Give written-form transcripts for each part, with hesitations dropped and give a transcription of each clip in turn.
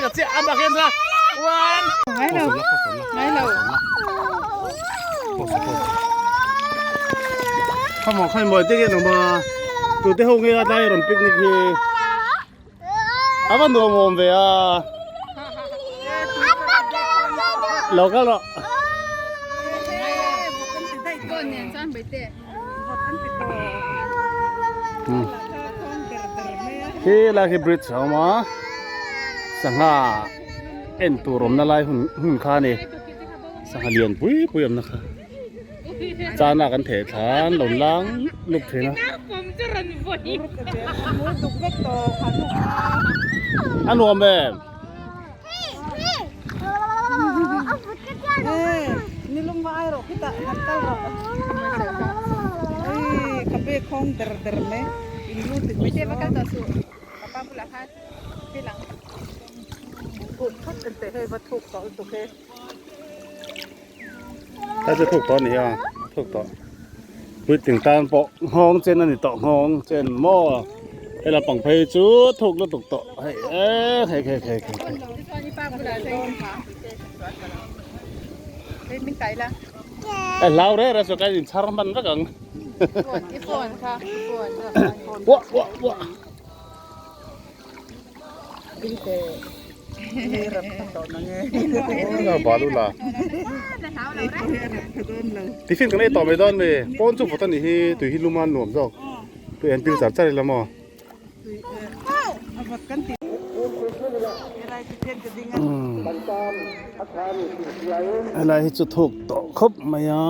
là chị ăn bạc yên ra one ngay đâu ngay đâu không mà khai mời tiết kiệm mà tụi tôi hôm nay đây rồi picnic thì vẫn đồ mồm về lâu cái rồi khi là cái bridge sao mà sang ha en tu rom na lai hun kha ni sang ha lian pui pui am na kha cha na kan the than lom lang luk the na anh ôm em ni lung mai rồi kita hantar rồi kape khong der me ilu tu Macam bakal tak su. Apa pula kan? Bilang. thuộc khắp cần thể hơi và thuộc có thuộc thế taจะถูกตอนนี้อ่ะถูกตอนพูดถึงการปอกห้องเจนนั่นนี่ต่อห้องเจนหม้อให้เราปังเพยจุดถูกแล้วถูกต่อให้ให้ Ni pa pula saya. Min kai lah. ไอ้เราเด้อเราสุกันชาร์มันรักกัน Iphone ka. Iphone. ว้า đi về đi rập tao nó nghe เราบาลูล่ะ Dah tahu lah orang. ที่ฟินกันได้ต่อไม่ได้เลยป้อนจุ๊บตอนนี้ตุยฮิลูมันหนุ่มจ้ะตุยแอนติวจับใจแล้วมั้ง apa kan ti Erai kita kedingan อะไรจะถูกต่อครบไหมอ่ะ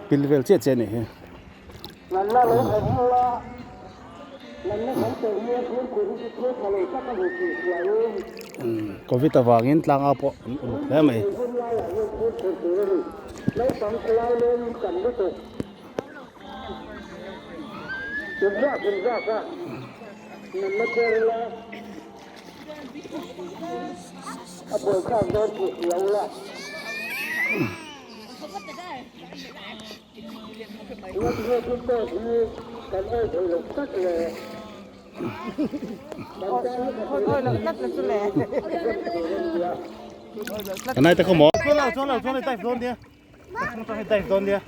ปิลเวลเจ๊นี่ก็วิตาวางินตลางอาปอแล้วไหมthôi là lắc là lẹ กันไหนแต่เขาหมอช่วยเราได้โดนเดียวได้โดนเดียว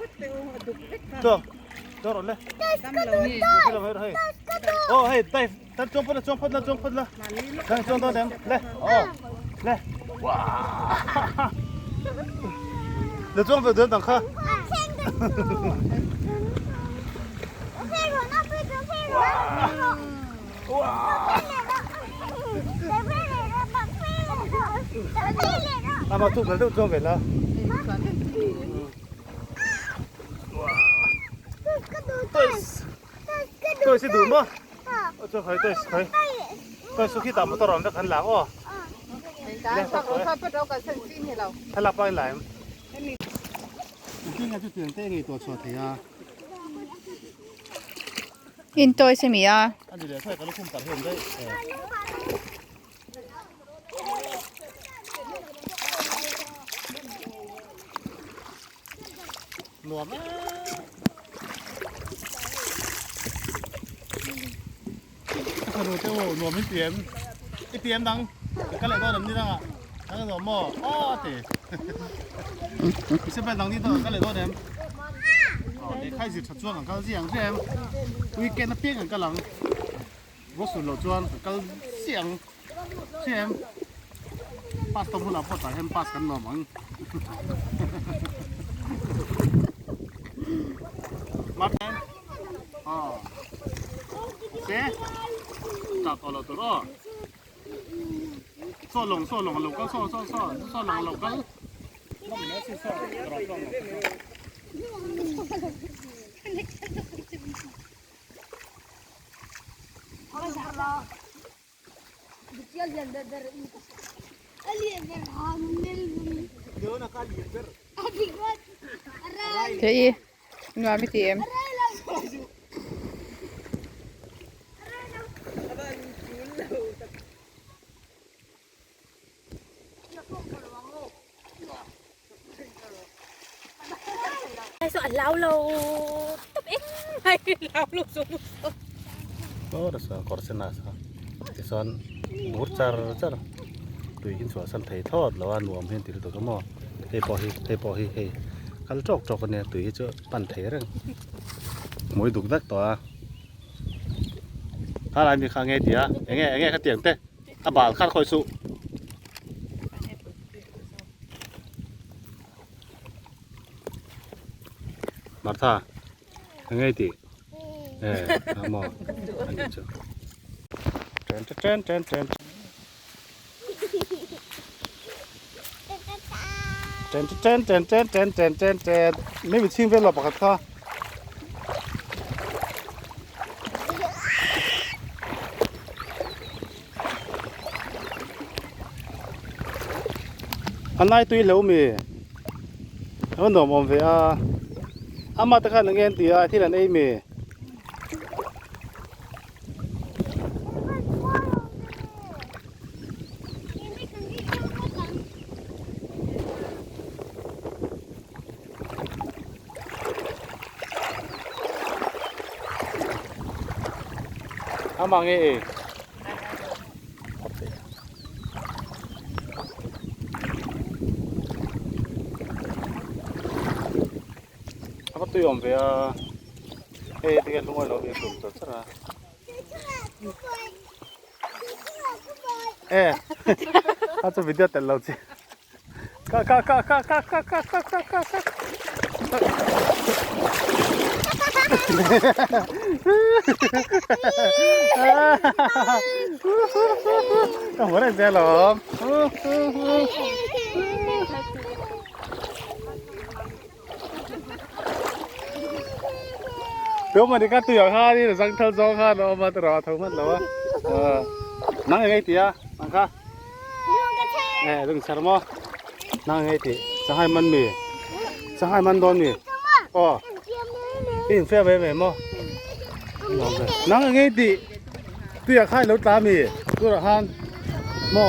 จ้ารถเลยโอ้เฮ้ยได้ตั้งจงพัดละได้จงตัวเดิมเลยโอ้เลยว้าเดี๋ยวจงไปเดินต่างข้ามาทุกคน都中给了。对是ดูมั้งจะ可以可以对สุขีตามมาตลอดแล้วขันหลังอ๋อ Dah tak usah pedau kat sini ni lau. ถ้าหลับไปไหลจริงๆจะตื่นเต้นไงตัวชัวร์เทีย Enjoy semi ah. อันเดียวใช่ก็ลูกคุ้มตัดเห็นได้หนวมไหมคนดูเจ้าหนวมไม่เปลี่ยนไอเปลี่ยนดังก็เลยตัวนี้ดังอ่ะดังก็หนวมหม้ออ๋อเต๋ใช่ไหมดังนี้ตัวก็เลยตัวเดิมอ๋อเดี๋ยว开始出装ก็这样这样会跟那边个人我顺路装ก็这样这样pass ตรงพวกเราพอใจให้ pass กันหน่อยมั้งมาแทนอ๋อเจ๊จับตัวเราตัวรอโซ่ลงเราก็โซ่ลงเราก็ต้องมีโซ่ตัวเราต้องJadi, nggak mesti em. Soạn lão lâu tập ít hay lão lục xuống oh das korsen asa son burcar car tui hin so san thei thot lawan nuam hen ti to ka mo he po hi he kal chok chok ne tui chu pan thei rang moi duk dak to aถ้าอะไรมีข้างเงี้ยดีอ่ะเงี้ยข้าเตียงเต้อาบ่าวข้าคอยสู้มาท่าเงี้ยดีน้ำมออันนี้จ้ะเจนไม่มีชิงเวลาปะครับอันไหนตัวเหลวมีอันหนุ่มอมเฟียอามาตะกันเงี้ยตีอ่ะที่นั่นเองมีอามาเงี้ยตุยอมเฟียที่กันลุงเราเองตุ่มตัวสระถ้าจะวิดีโอแต่เราสิก็หัวได้เสียหรอเดี๋ยวมาดีกันตัวอย่างข้านี่สังเท่าสองข้าเรามาตลอดทั้งหมดแล้วนั่งยังไงตีอ่ะนั่งข้าเรื่องชาร์มอนั่งยังไงตีจะให้มันมีจะให้มันโดนมีอ๋ออินเฟียไปไหมมอนั่งยังไงตีตัวอย่างข้าเราตามีตัวละหันมอ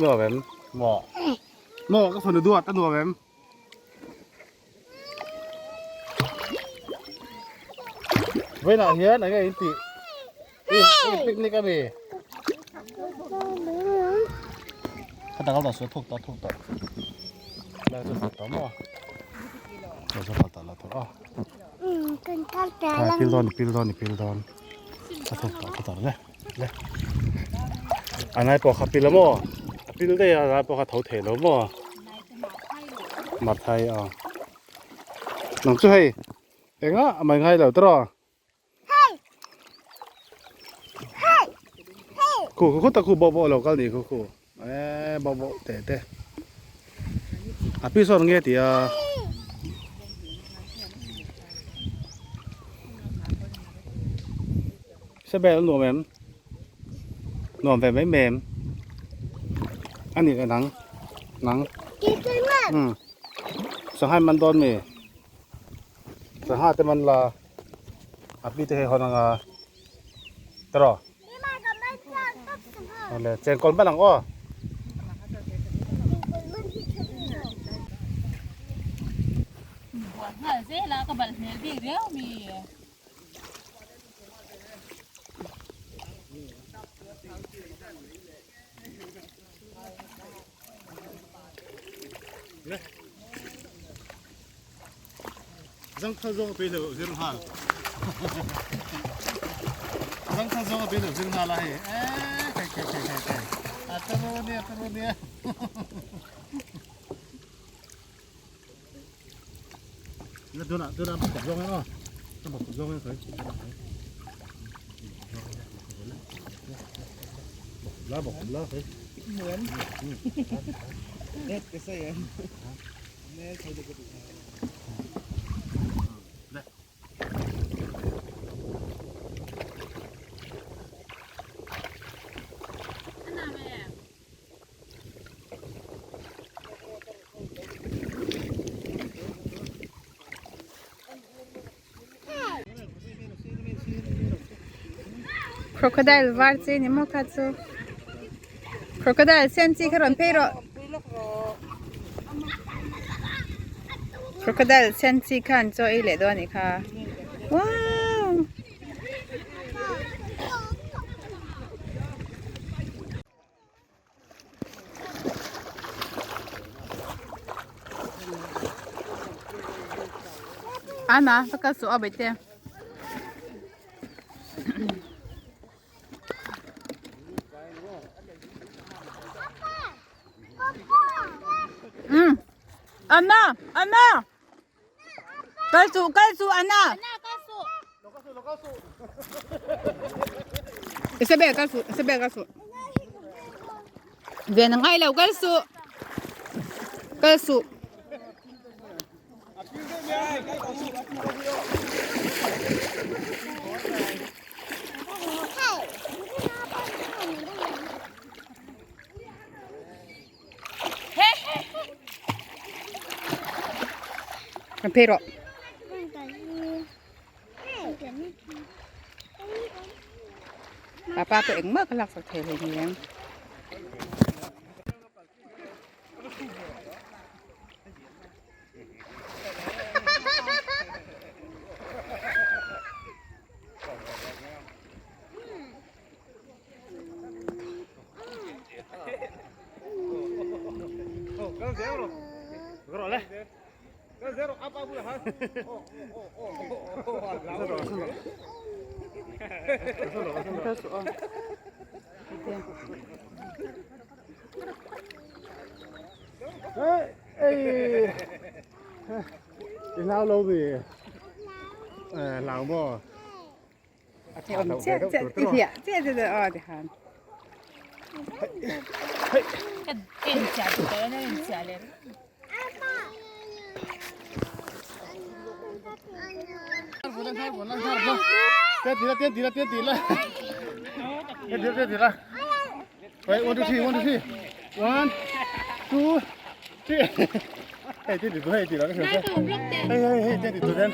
นัวแบบหม้อก็ฝนดูดตั้งนัวแบบเวลาเฮียไหนก็อินติปิกนิกก็มีเขาตั้งเราสวดถูกต่อแล้วจะถูกต่อหม้อเราจะต่อแล้วถูกอ๋อพิลดอนถ้าถูกต่อเลยอันไหนปอกขับพิลละหม้อพิลได้อะไรปอกขับเท้าเถแล้วหม้อมาไทยอ่ะน้องช่วยเอ็งอ่ะมันไงเหล่าตรอคู่ตะคู่บ่เราก็ดีคู่บ่แต่อ่ะพี่สอนเงี้ยที่อ่ะใช่แบบหนูแม่หนูแบบไม่แม่อันนี้ก็หนังสหายมันโดนมีสหายแต่มันละอ่ะพี่จะให้เขานั่งตรออะไรเจนคนบ้านหลังอ้อเสร็จแล้วก็บัดเฮลดีเดียวมี张特种别头扔哈，张特种别头扔哈了嘿，开，啊，特种的，那多拿不装了，这不装也可以，拉不可以，เหมือนเด็ดก็ใส่แม่ใช้ได้ก็ดี Crocodile varzi ni mo katsu. Crocodile sensi karon pero. Crocodile sensi kan cho ile do ni ka. Wow. Ana, baka su abite. Anna, Anna. Kalsu, Anna. Isabel, kalsu. Viene ng ilaw, kalsu. Pero Papa tụi em mất cái lạc sạc thể này nhiều em. Cái lao lâu gì lão bò Chết, đi hàn. Cái chả được cái này chả lên. Tiến là vậy 1 2 3 1 2 3 hey tiến thì tôi hey tiến là cái gì hey tiến thì tôi đến